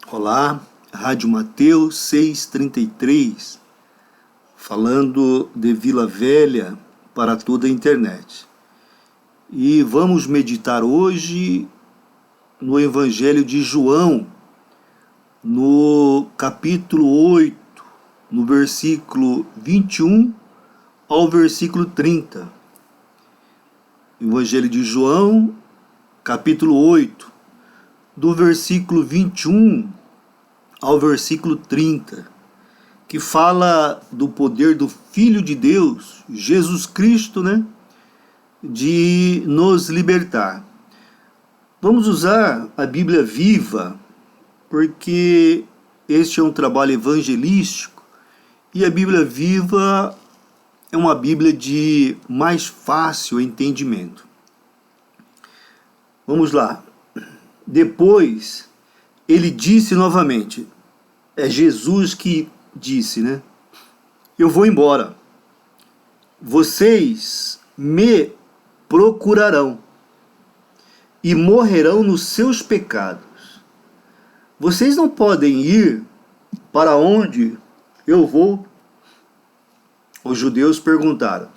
Olá, Rádio Mateus 633, falando de Vila Velha para toda a internet. E vamos meditar hoje no Evangelho de João, no capítulo 8, no versículo 21 ao versículo 30. Evangelho de João, capítulo 8, do versículo 21 ao versículo 30, que fala do poder do Filho de Deus, Jesus Cristo, de nos libertar. Vamos usar a Bíblia Viva, porque este é um trabalho evangelístico, e a Bíblia Viva é uma Bíblia de mais fácil entendimento. Vamos lá. Depois, ele disse novamente, é Jesus que disse, eu vou embora, vocês me procurarão e morrerão nos seus pecados. Vocês não podem ir para onde eu vou. Os judeus perguntaram,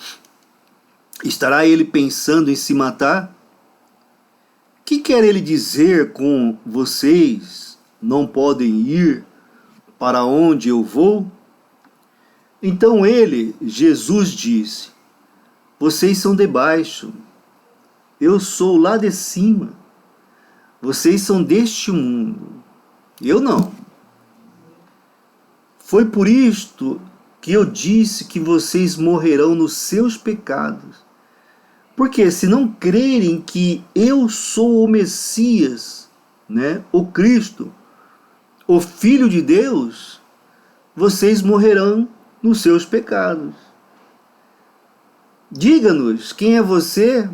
estará ele pensando em se matar? O que quer ele dizer com vocês não podem ir para onde eu vou? Então ele, Jesus, disse, vocês são de baixo, eu sou lá de cima. Vocês são deste mundo, eu não. Foi por isto que eu disse que vocês morrerão nos seus pecados. Porque se não crerem que eu sou o Messias, o Cristo, o Filho de Deus, vocês morrerão nos seus pecados. Diga-nos, quem é você?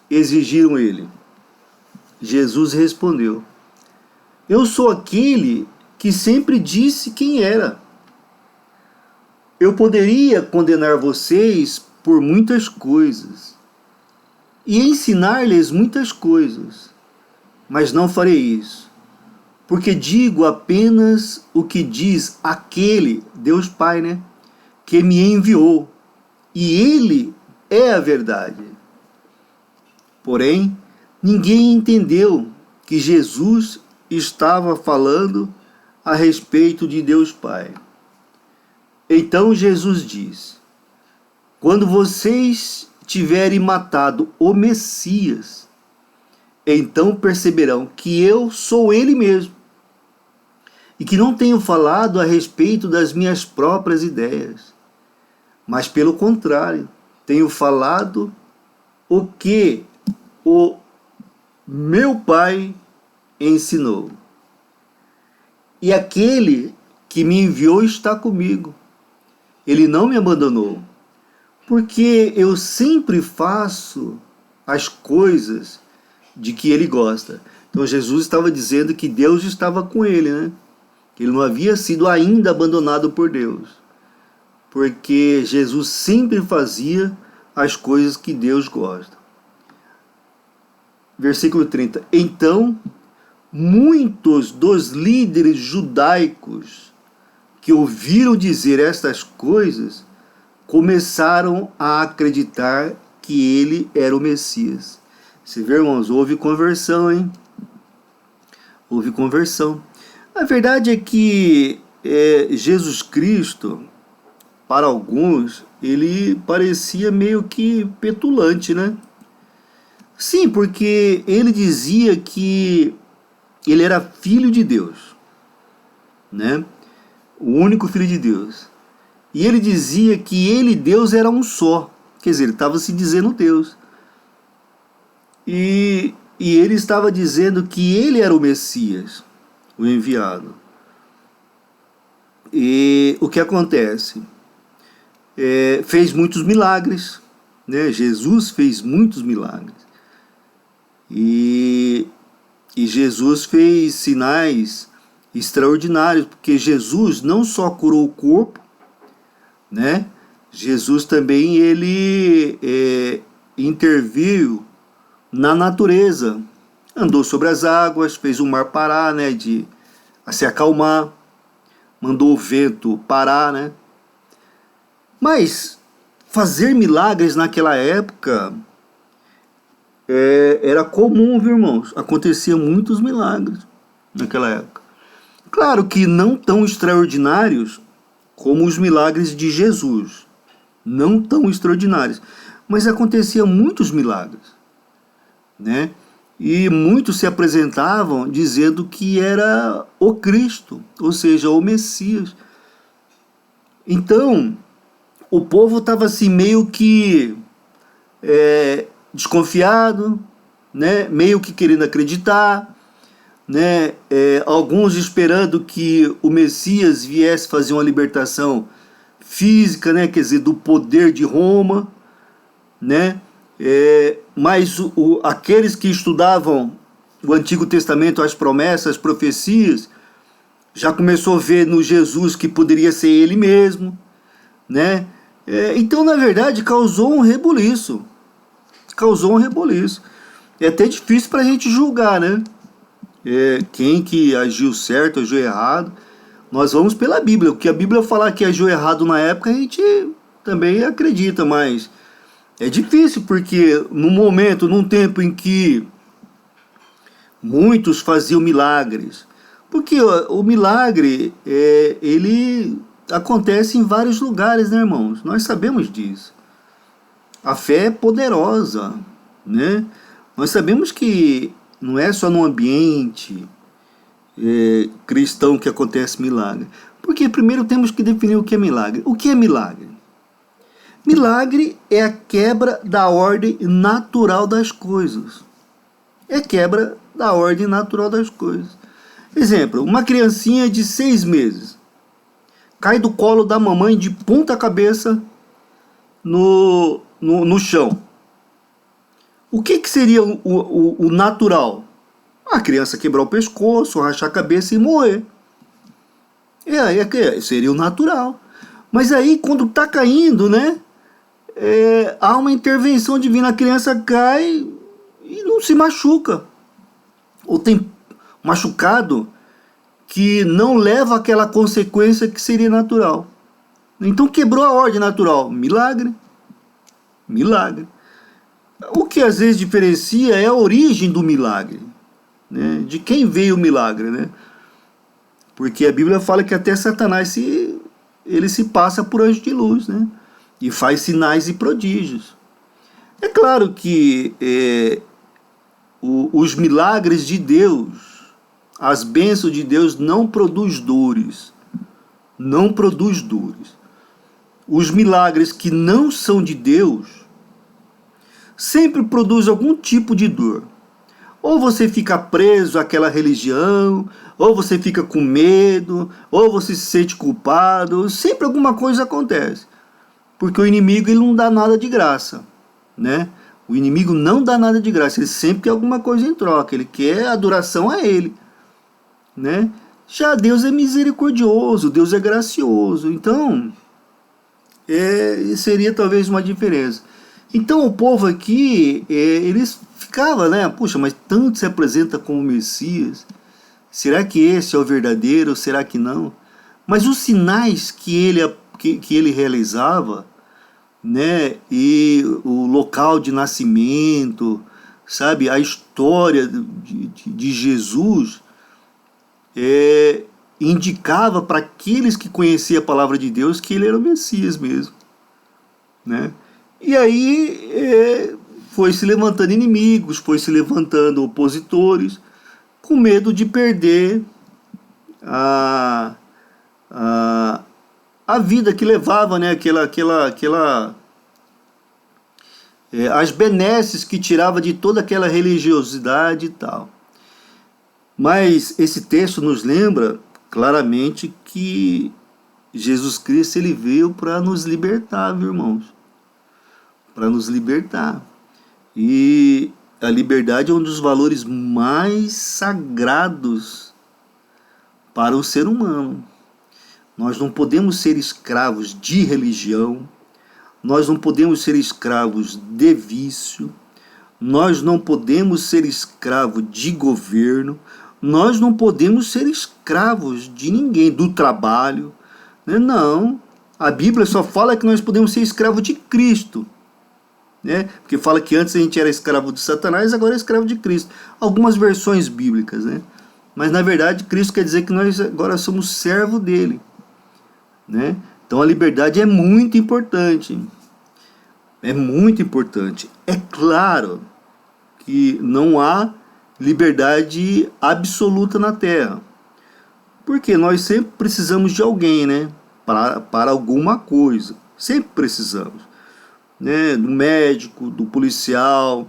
Exigiram ele. Jesus respondeu, eu sou aquele que sempre disse quem era. Eu poderia condenar vocês por muitas coisas e ensinar-lhes muitas coisas, mas não farei isso, porque digo apenas o que diz aquele, Deus Pai, que me enviou, e ele é a verdade. Porém, ninguém entendeu que Jesus estava falando a respeito de Deus Pai. Então Jesus diz, quando vocês tiverem matado o Messias, então perceberão que eu sou ele mesmo, e que não tenho falado a respeito das minhas próprias ideias, mas pelo contrário, tenho falado o que o meu Pai ensinou. E aquele que me enviou está comigo. Ele não me abandonou, porque eu sempre faço as coisas de que ele gosta. Então Jesus estava dizendo que Deus estava com ele, que ele não havia sido ainda abandonado por Deus, porque Jesus sempre fazia as coisas que Deus gosta. Versículo 30. Então, muitos dos líderes judaicos que ouviram dizer estas coisas começaram a acreditar que ele era o Messias. Você vê, irmãos, houve conversão, Houve conversão. A verdade é que Jesus Cristo, para alguns, ele parecia meio que petulante, Sim, porque ele dizia que ele era filho de Deus, o único filho de Deus. E ele dizia que ele e Deus era um só. Quer dizer, ele estava se dizendo Deus. E ele estava dizendo que ele era o Messias, o enviado. E o que acontece? Fez muitos milagres, Jesus fez muitos milagres. E Jesus fez sinais extraordinários, porque Jesus não só curou o corpo, Jesus também ele interviu na natureza, andou sobre as águas, fez o mar parar, a se acalmar, mandou o vento parar, né? Mas fazer milagres naquela época era comum, viu, irmãos? Acontecia muitos milagres naquela época. Claro que não tão extraordinários como os milagres de Jesus. Não tão extraordinários. Mas acontecia muitos milagres, né? E muitos se apresentavam dizendo que era o Cristo, ou seja, o Messias. Então, o povo estava assim meio que desconfiado, né? Meio que querendo acreditar, né? Alguns esperando que o Messias viesse fazer uma libertação física, né? Quer dizer, do poder de Roma, né? Mas aqueles que estudavam o Antigo Testamento, as promessas, as profecias, já começou a ver no Jesus que poderia ser ele mesmo, né? Então, na verdade, causou um rebuliço. É até difícil para a gente julgar, né? Quem que agiu certo, agiu errado. Nós vamos pela Bíblia. O que a Bíblia falar que agiu errado na época, a gente também acredita, mas é difícil, porque num tempo em que muitos faziam milagres, porque o milagre, ele acontece em vários lugares, né, irmãos? Nós sabemos disso. A fé é poderosa, né? Nós sabemos que não é só num ambiente cristão que acontece milagre. Porque primeiro temos que definir o que é milagre. O que é milagre? Milagre é a quebra da ordem natural das coisas. É a quebra da ordem natural das coisas. Exemplo, uma criancinha de 6 meses cai do colo da mamãe de ponta cabeça no chão. O que seria o natural? A criança quebrar o pescoço, rachar a cabeça e morrer. Seria o natural. Mas aí, quando está caindo, né? Há uma intervenção divina, a criança cai e não se machuca. Ou tem machucado que não leva àquela consequência que seria natural. Então quebrou a ordem natural. Milagre. O que às vezes diferencia é a origem do milagre, né? De quem veio o milagre, né? Porque a Bíblia fala que até Satanás ele se passa por anjo de luz, né? E faz sinais e prodígios. É claro que os milagres de Deus, as bênçãos de Deus não produz dores. Não produz dores. Os milagres que não são de Deus sempre produzem algum tipo de dor. Ou você fica preso àquela religião, ou você fica com medo, ou você se sente culpado. Sempre alguma coisa acontece. Porque o inimigo ele não dá nada de graça, né? O inimigo não dá nada de graça, ele sempre quer alguma coisa em troca, ele quer adoração a ele, né? Já Deus é misericordioso, Deus é gracioso, então seria talvez uma diferença. Então o povo aqui, eles ficavam, né? Puxa, mas tanto se apresenta como Messias, será que esse é o verdadeiro, será que não? Mas os sinais que ele realizava, né, e o local de nascimento, sabe, a história de Jesus indicava para aqueles que conheciam a palavra de Deus que ele era o Messias mesmo, né? E aí foi se levantando inimigos, foi se levantando opositores, com medo de perder a vida que levava, né, as benesses que tirava de toda aquela religiosidade e tal. Mas esse texto nos lembra claramente que Jesus Cristo ele veio para nos libertar, viu, irmãos? Para nos libertar. E a liberdade é um dos valores mais sagrados para o ser humano. Nós não podemos ser escravos de religião, nós não podemos ser escravos de vício, nós não podemos ser escravos de governo, nós não podemos ser escravos de ninguém, do trabalho, né? Não, a Bíblia só fala que nós podemos ser escravos de Cristo, né? Porque fala que antes a gente era escravo de Satanás, agora é escravo de Cristo. Algumas versões bíblicas, né? Mas na verdade Cristo quer dizer que nós agora somos servo dele, né? Então a liberdade é muito importante. É muito importante. É claro que não há liberdade absoluta na Terra, porque nós sempre precisamos de alguém, né? Para alguma coisa. Sempre precisamos, né? Do médico, do policial,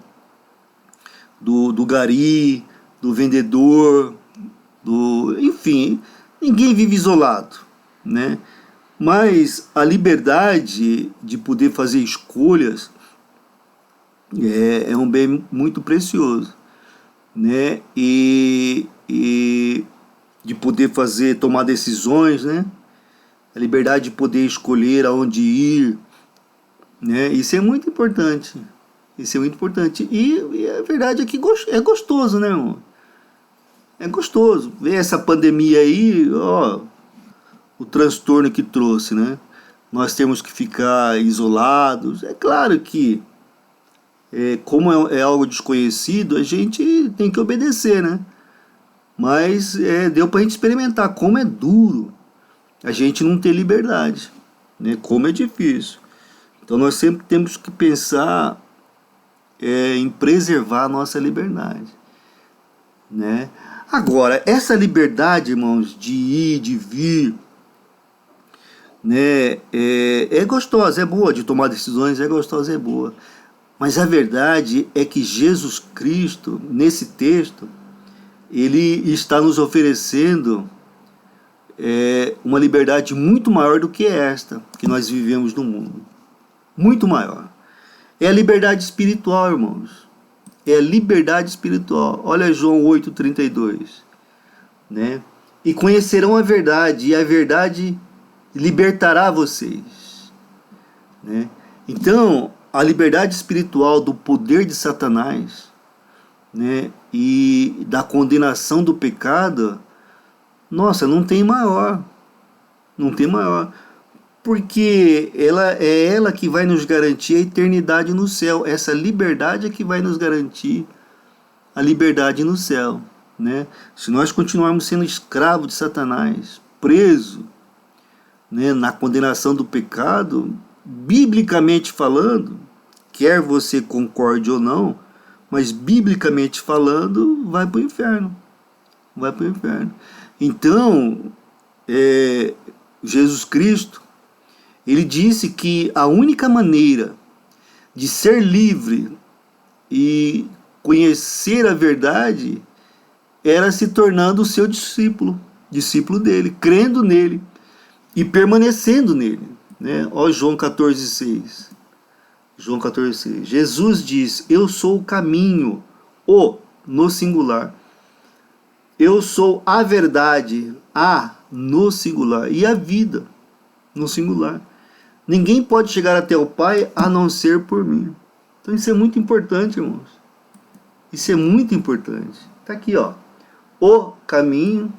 do gari, do vendedor, enfim, ninguém vive isolado, né? Mas a liberdade de poder fazer escolhas é um bem muito precioso, né? E de poder tomar decisões, né? A liberdade de poder escolher aonde ir, né? Isso é muito importante. Isso é muito importante. E a verdade é que é gostoso, né, irmão? É gostoso. Ver essa pandemia aí, ó, o transtorno que trouxe, né? Nós temos que ficar isolados. É claro que, como é algo desconhecido, a gente tem que obedecer, né? Mas deu pra gente experimentar como é duro a gente não ter liberdade, né? Como é difícil. Então nós sempre temos que pensar em preservar a nossa liberdade, né? Agora, essa liberdade, irmãos, de ir, de vir, né, é gostosa, é boa, de tomar decisões, é gostosa, é boa. Mas a verdade é que Jesus Cristo, nesse texto, ele está nos oferecendo uma liberdade muito maior do que esta que nós vivemos no mundo. Muito maior. É a liberdade espiritual, irmãos. É a liberdade espiritual. Olha João 8,32. Né? E conhecerão a verdade, e a verdade libertará vocês. Né? Então, a liberdade espiritual do poder de Satanás, né, e da condenação do pecado, nossa, não tem maior. Não tem maior. Porque é ela que vai nos garantir a eternidade no céu. Essa liberdade é que vai nos garantir a liberdade no céu, né? Se nós continuarmos sendo escravos de Satanás, preso, né, na condenação do pecado, biblicamente falando, quer você concorde ou não, mas biblicamente falando, vai para o inferno. Vai para o inferno. Então, Jesus Cristo, ele disse que a única maneira de ser livre e conhecer a verdade era se tornando o seu discípulo, discípulo dele, crendo nele e permanecendo nele, né? Ó João 14,6. João 14,6. Jesus diz: eu sou o caminho, no singular. Eu sou a verdade, no singular, e a vida, no singular. Ninguém pode chegar até o Pai a não ser por mim. Então isso é muito importante, irmãos. Isso é muito importante. Está aqui, ó. O caminho,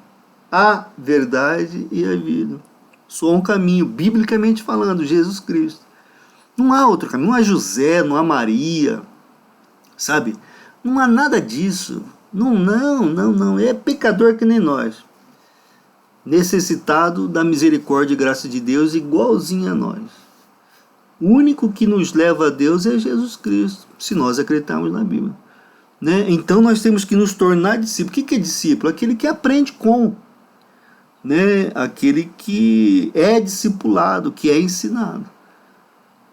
a verdade e a vida. Só um caminho, biblicamente falando, Jesus Cristo. Não há outro caminho. Não há José, não há Maria, sabe? Não há nada disso. Não. É pecador que nem nós. Necessitado da misericórdia e graça de Deus, igualzinho a nós. O único que nos leva a Deus é Jesus Cristo, se nós acreditarmos na Bíblia. Né? Então nós temos que nos tornar discípulos. O que é discípulo? Aquele que aprende com, né? Aquele que é discipulado, que é ensinado,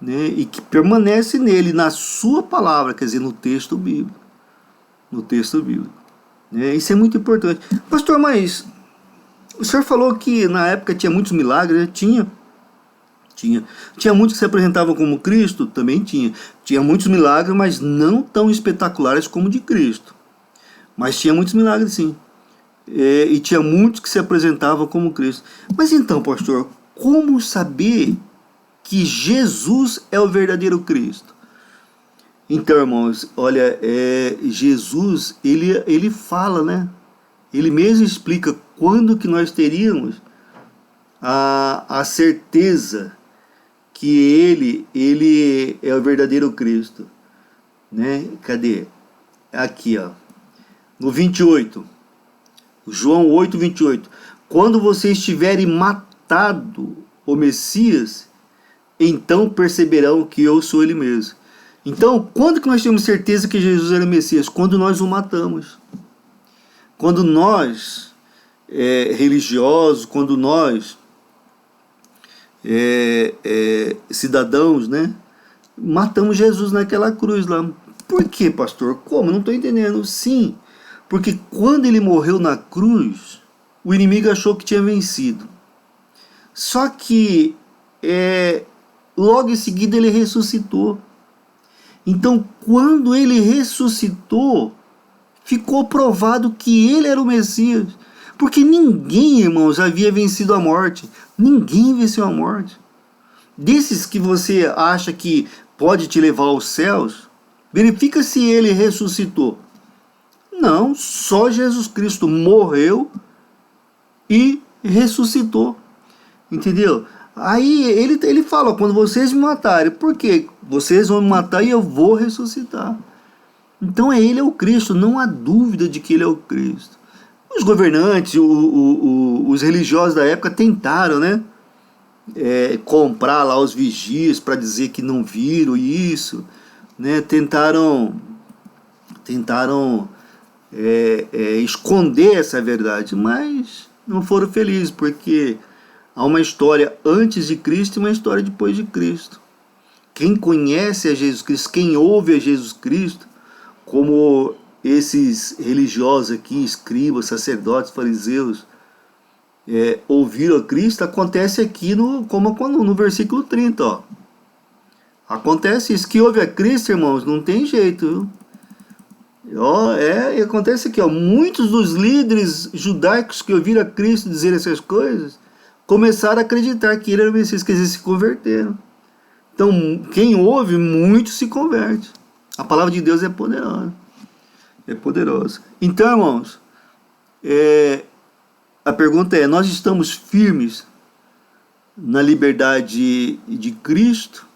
né? E que permanece nele, na sua palavra, quer dizer, no texto bíblico. No texto bíblico. Né? Isso é muito importante. Pastor, mas o senhor falou que na época tinha muitos milagres, né? Tinha muitos que se apresentavam como Cristo, também tinha. Tinha muitos milagres, mas não tão espetaculares como o de Cristo. Mas tinha muitos milagres, sim. E tinha muitos que se apresentavam como Cristo. Mas então, pastor, como saber que Jesus é o verdadeiro Cristo? Então, irmãos, olha, Jesus, ele fala, né? ele mesmo explica quando que nós teríamos a certeza que ele é o verdadeiro Cristo, né? Cadê? Aqui, ó, no 28, João 8, 28. Quando vocês tiverem matado o Messias, então perceberão que eu sou ele mesmo. Então, quando que nós temos certeza que Jesus era o Messias? Quando nós o matamos. Quando nós, religiosos, quando nós, cidadãos, né, matamos Jesus naquela cruz lá. Por quê, pastor? Como? Não estou entendendo. Sim, porque quando ele morreu na cruz, o inimigo achou que tinha vencido. Só que logo em seguida ele ressuscitou. Então, quando ele ressuscitou, ficou provado que ele era o Messias. Porque ninguém, irmãos, havia vencido a morte. Ninguém venceu a morte. Desses que você acha que pode te levar aos céus, verifica se ele ressuscitou. Não, só Jesus Cristo morreu e ressuscitou. Entendeu? Aí ele fala, quando vocês me matarem, por quê? Vocês vão me matar e eu vou ressuscitar. Então ele é o Cristo, não há dúvida de que ele é o Cristo. Os governantes, os religiosos da época tentaram, né, comprar lá os vigias para dizer que não viram isso, né, tentaram esconder essa verdade, mas não foram felizes, porque há uma história antes de Cristo e uma história depois de Cristo. Quem conhece a Jesus Cristo, quem ouve a Jesus Cristo, como esses religiosos aqui, escribas, sacerdotes, fariseus, ouviram a Cristo, acontece aqui como no versículo 30. Ó. Acontece isso, que ouve a Cristo, irmãos, não tem jeito. Acontece aqui, ó, muitos dos líderes judaicos que ouviram a Cristo dizer essas coisas, começaram a acreditar que ele era o Messias, quer dizer, se converteram. Então, quem ouve, muito se converte. A palavra de Deus é poderosa. É poderosa. Então, irmãos, a pergunta é, nós estamos firmes na liberdade de Cristo,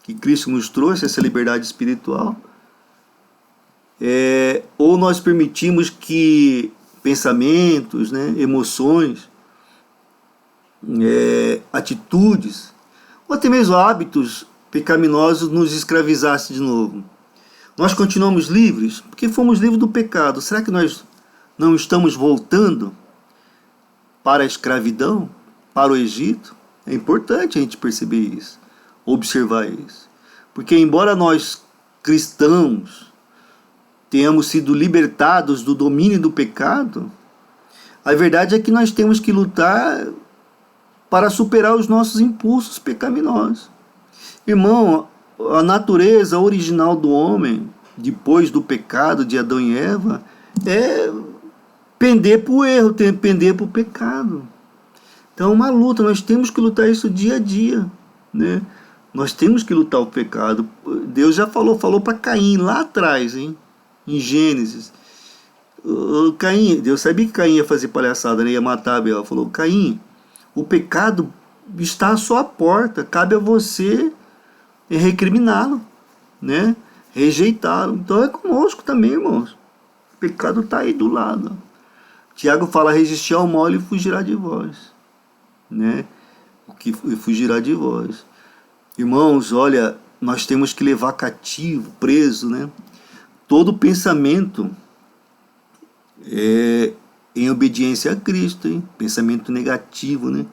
que Cristo nos trouxe, essa liberdade espiritual? Ou nós permitimos que pensamentos, né, emoções, atitudes, ou até mesmo hábitos pecaminosos nos escravizassem de novo? Nós continuamos livres porque fomos livres do pecado. Será que nós não estamos voltando para a escravidão, para o Egito? É importante a gente perceber isso, observar isso. Porque embora nós cristãos tenhamos sido libertados do domínio do pecado, a verdade é que nós temos que lutar para superar os nossos impulsos pecaminosos. Irmão, a natureza original do homem, depois do pecado de Adão e Eva, é pender para o erro, pender para o pecado. Então é uma luta, nós temos que lutar isso dia a dia, né? Nós temos que lutar o pecado. Deus já falou para Caim lá atrás, hein? Em Gênesis. Caim, Deus sabia que Caim ia fazer palhaçada, né? Ia matar Abel. Falou, Caim, o pecado está à sua porta, cabe a você recriminá-lo, né? Rejeitá-lo. Então é conosco também, irmãos. O pecado está aí do lado. Tiago fala, resistir ao mal, ele fugirá de vós, né? O que fugirá de vós. Irmãos, olha, nós temos que levar cativo, preso, né, todo pensamento em obediência a Cristo, hein? Pensamento negativo, né?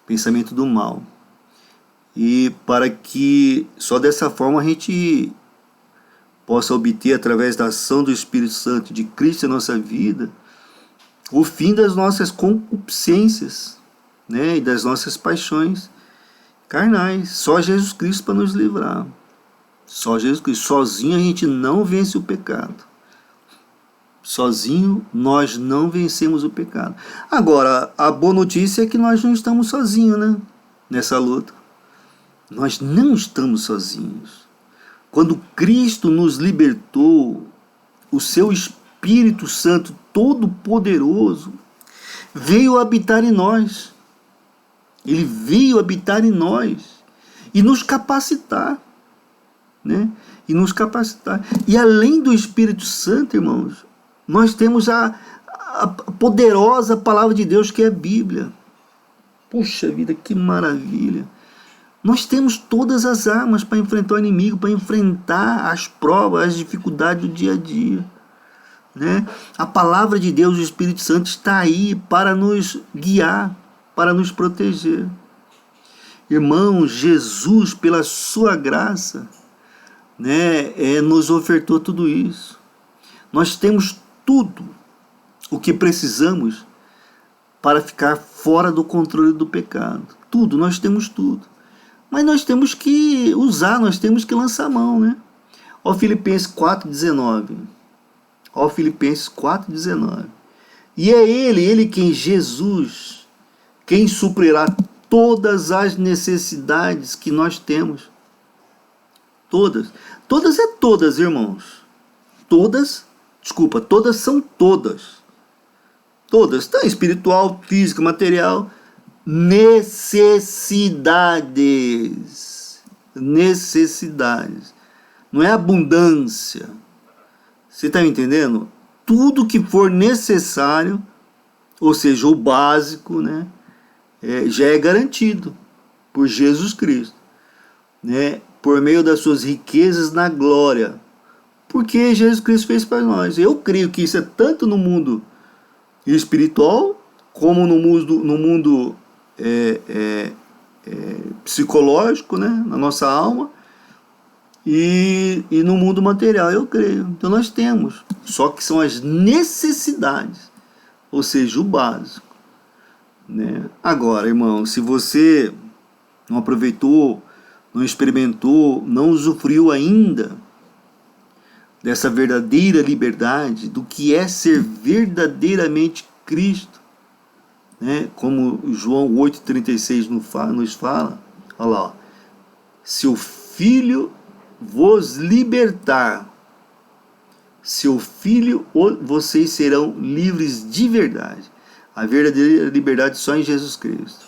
Pensamento do mal. E para que só dessa forma a gente possa obter, através da ação do Espírito Santo de Cristo na nossa vida, o fim das nossas concupiscências, né? E das nossas paixões carnais. Só Jesus Cristo para nos livrar. Só Jesus Cristo. Sozinho a gente não vence o pecado. Sozinho nós não vencemos o pecado. Agora, a boa notícia é que nós não estamos sozinhos, né? Nessa luta. Nós não estamos sozinhos. Quando Cristo nos libertou, o seu Espírito Espírito Santo Todo-Poderoso veio habitar em nós. Ele veio habitar em nós e nos capacitar, né? E nos capacitar. E além do Espírito Santo, irmãos, nós temos a poderosa palavra de Deus, que é a Bíblia. Puxa vida, que maravilha! Nós temos todas as armas para enfrentar o inimigo, para enfrentar as provas, as dificuldades do dia a dia, né? A palavra de Deus, o Espírito Santo, está aí para nos guiar, para nos proteger. Irmãos, Jesus, pela sua graça, né, nos ofertou tudo isso. Nós temos tudo o que precisamos para ficar fora do controle do pecado. Tudo, nós temos tudo. Mas nós temos que usar, nós temos que lançar a mão, né? Ó Filipenses 4,19. Ó Filipenses 4,19. E é Ele quem, Jesus, quem suprirá todas as necessidades que nós temos. Todas. Todas é todas, irmãos. Todas são todas. Todas. Tá, espiritual, física, material. Necessidades. Não é abundância. Você está me entendendo? Tudo que for necessário, ou seja, o básico, né, já é garantido por Jesus Cristo, né, por meio das suas riquezas na glória, porque Jesus Cristo fez para nós. Eu creio que isso é tanto no mundo espiritual, como no mundo psicológico, né, na nossa alma, e no mundo material, eu creio. Então nós temos, só que são as necessidades, ou seja, o básico, né? Agora, irmão, se você não aproveitou, não experimentou, não usufruiu ainda dessa verdadeira liberdade, do que é ser verdadeiramente Cristo, né? Como João 8,36 nos fala, olha lá, ó, se o Filho vos libertar, seu Filho, vocês serão livres de verdade. A verdadeira liberdade só em Jesus Cristo.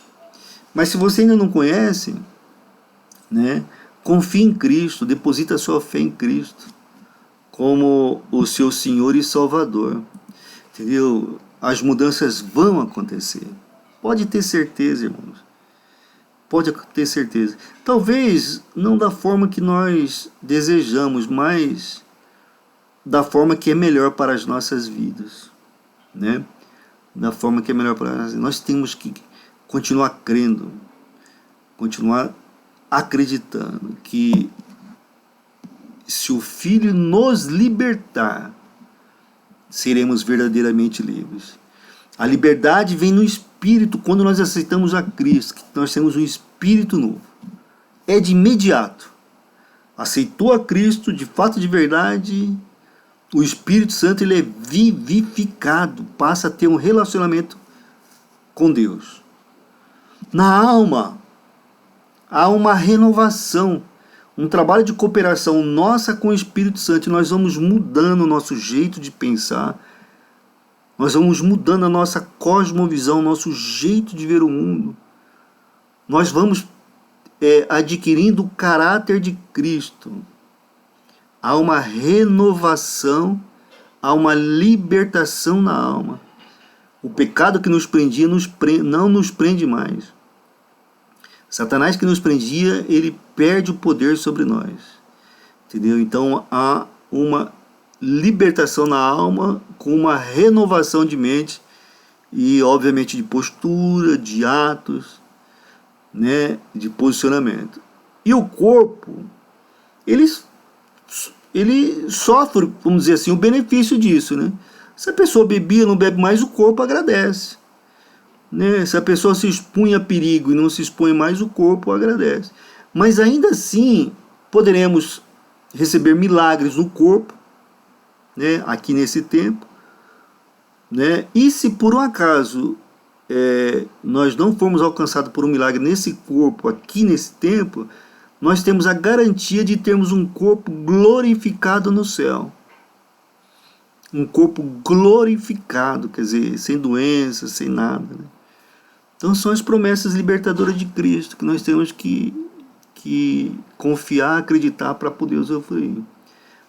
Mas se você ainda não conhece, né, confie em Cristo, deposita a sua fé em Cristo como o seu Senhor e Salvador, entendeu? As mudanças vão acontecer. Pode ter certeza, irmãos. Pode ter certeza. Talvez não da forma que nós desejamos, mas da forma que é melhor para as nossas vidas, né? Da forma que é melhor para nós. Nós temos que continuar crendo, continuar acreditando que se o Filho nos libertar, seremos verdadeiramente livres. A liberdade vem no Espírito quando nós aceitamos a Cristo, que nós temos um Espírito novo. É de imediato. Aceitou a Cristo, de fato, de verdade, o Espírito Santo, ele é vivificado, passa a ter um relacionamento com Deus. Na alma, há uma renovação, um trabalho de cooperação nossa com o Espírito Santo, e nós vamos mudando o nosso jeito de pensar, nós vamos mudando a nossa cosmovisão, nosso jeito de ver o mundo. Nós vamos adquirindo o caráter de Cristo. Há uma renovação, há uma libertação na alma. O pecado que nos prendia não nos prende mais. Satanás que nos prendia, ele perde o poder sobre nós. Entendeu? Então há uma libertação na alma, com uma renovação de mente e, obviamente, de postura, de atos, né, de posicionamento. E o corpo, ele sofre, vamos dizer assim, o benefício disso, né? Se a pessoa bebia, não bebe mais, o corpo agradece, né? Se a pessoa se expunha a perigo e não se expõe mais, o corpo agradece. Mas ainda assim, poderemos receber milagres no corpo, né, aqui nesse tempo, né? E se por um acaso nós não formos alcançados por um milagre nesse corpo, aqui nesse tempo, nós temos a garantia de termos um corpo glorificado no céu. um corpo glorificado, quer dizer, sem doença, sem nada, né? Então são as promessas libertadoras de Cristo que nós temos que confiar, acreditar para poder usufruir.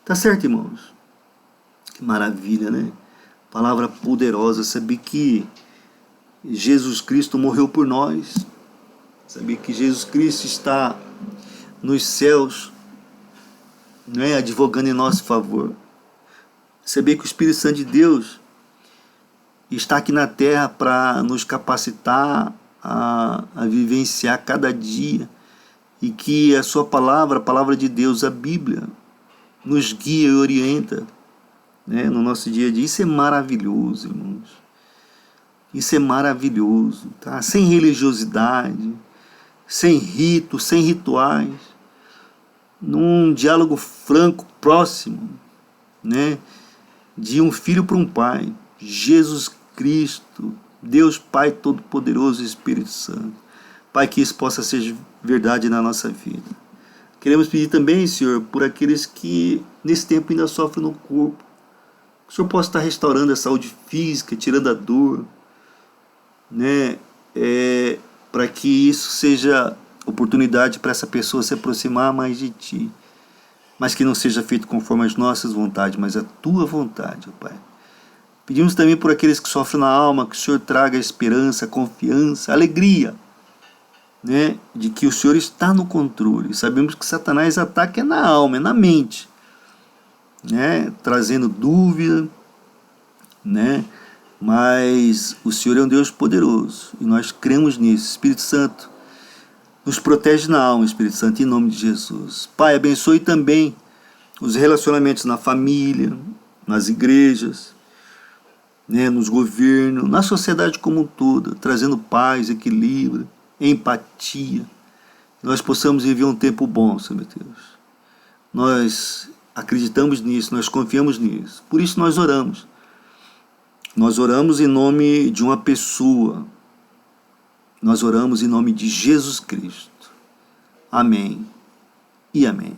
Tá certo, irmãos? Que maravilha, né? Palavra poderosa, saber que Jesus Cristo morreu por nós, saber que Jesus Cristo está nos céus, né, advogando em nosso favor, saber que o Espírito Santo de Deus está aqui na terra para nos capacitar a vivenciar cada dia, e que a sua palavra, a palavra de Deus, a Bíblia, nos guia e orienta, né, no nosso dia a dia. Isso é maravilhoso, irmãos. Isso é maravilhoso, tá? Sem religiosidade, sem ritos, sem rituais, num diálogo franco, próximo, né, de um filho para um pai, Jesus Cristo, Deus Pai Todo-Poderoso e Espírito Santo. Pai, que isso possa ser verdade na nossa vida. Queremos pedir também, Senhor, por aqueles que nesse tempo ainda sofrem no corpo, que o Senhor possa estar restaurando a saúde física, tirando a dor, né, para que isso seja oportunidade para essa pessoa se aproximar mais de Ti, mas que não seja feito conforme as nossas vontades, mas a Tua vontade, ó Pai. Pedimos também por aqueles que sofrem na alma, que o Senhor traga esperança, confiança, alegria, né, de que o Senhor está no controle. Sabemos que Satanás ataca na alma, na mente, né, trazendo dúvida, né, mas o Senhor é um Deus poderoso e nós cremos nisso. Espírito Santo, nos protege na alma, Espírito Santo, em nome de Jesus. Pai, abençoe também os relacionamentos na família, nas igrejas, né, nos governos, na sociedade como um todo, trazendo paz, equilíbrio, empatia. Nós possamos viver um tempo bom, Senhor Deus. Nós acreditamos nisso, nós confiamos nisso. Por isso nós oramos. Nós oramos em nome de uma pessoa. Nós oramos em nome de Jesus Cristo. Amém e amém.